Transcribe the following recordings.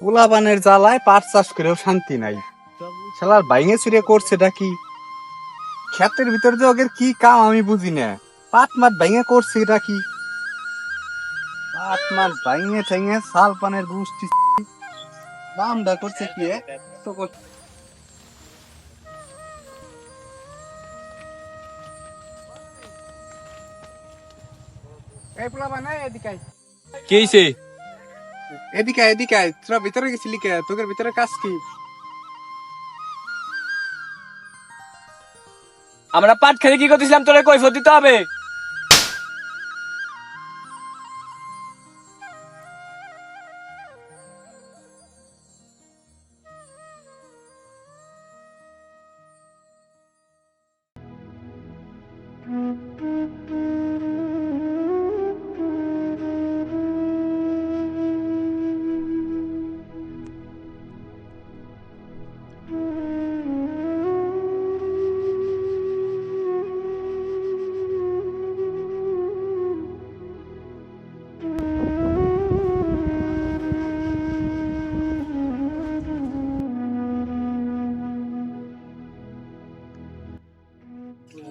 পোলাপানের জ্বালায় পাট চাষ করেও শান্তি নাই। শালার বাইঙে চুরে করছেটা কি? ক্ষেতের ভিতর যে ওদের কি কাম আমি বুঝি না। পাট মাঠ বাইঙে করছে এটা কি? পাট মাঠ বাইঙে ঠেঙে শাল পানের গোষ্ঠী দামটা করছে কি তো এই পোলাপান এদিকে আয়। কি হইছে? এদিকে আয়, এদিকে আয়। তোরা ভিতরে গেছিলি কে? তোদের ভিতরে কাজ কি? আমরা পাট খেতে কি করতেছিলাম তোরে কৈফিয়ত দিতে হবে।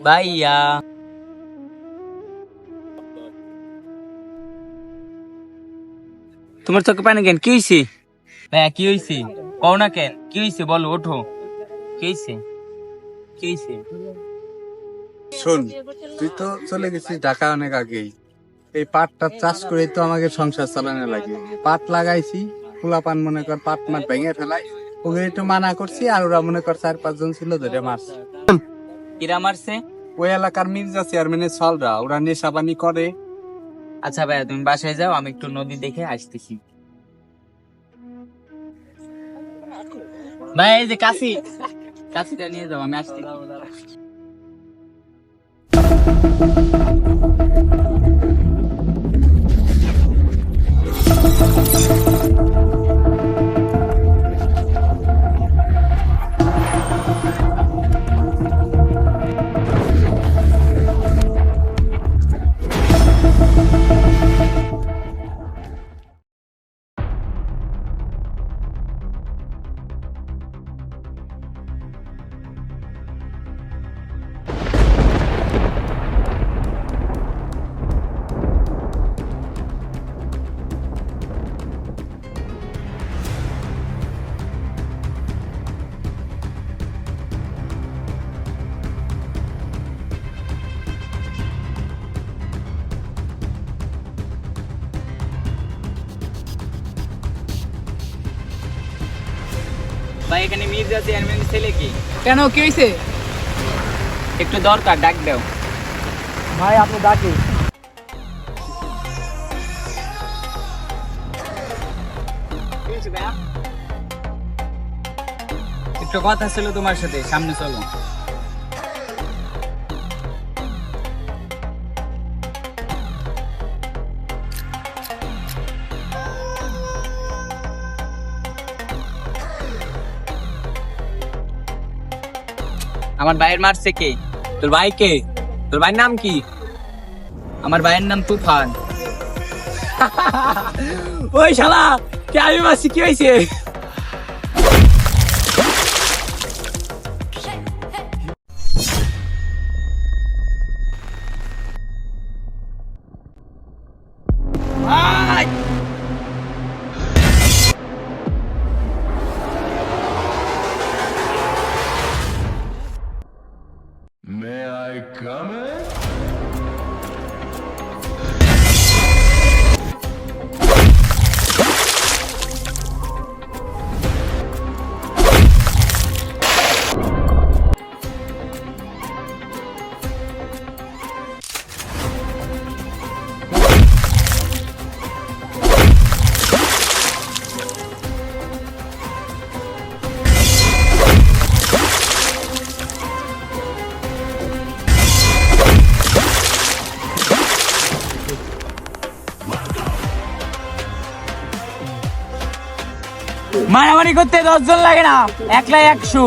ভাইয়া তোমার চোখে পানি কেন? কি হয়েছে ভাইয়া? কি হয়েছে কও না কেন? কি হয়েছে বলো, ওঠো। কি হয়েছে? কি হয়েছে? শোন, তুই তো চলে গেছিস ঢাকা অনেক আগেই। এই পাটটা চাষ করে তো আমাকে সংসার চালানো লাগে। পাট লাগাইছি, পোলাপান মনে কর পাট মাঠ ভেঙে ফেলাই, ওকে একটু মানা করছি। আর ওরা মনে কর 4-5 জন ছিল ধরে মারছে। কিরা মারছে? ওই এলাকার মির্জা চেয়ারম্যানের ছলরা, ওরা নেশাবানি করে। আচ্ছা ভাইয়া তুমি বাসায় যাও, আমি একটু নদী দেখে আসতেছি। ভাই এই যে কাশিটা নিয়ে যাও, আমি আসতেছি। ভাই এখানে মির্জা চেয়ারম্যানের ছেলে কি? কেন, কি হয়েছে? একটু দরকার, ডাক দাও। ভাই আপনি ডাকে। একটু কথা ছিল তোমার সাথে, সামনে চলো। আমার ভাইয়ের মারছে কে? তোর ভাই কে? তোর ভাইয়ের নাম কি? আমার ভাইয়ের নাম তুফান। ওই শালা কে? আমি মারছি, কি হয়েছে? May I come in? মারামারি করতে 10 জন লাগে না, একলাই 100।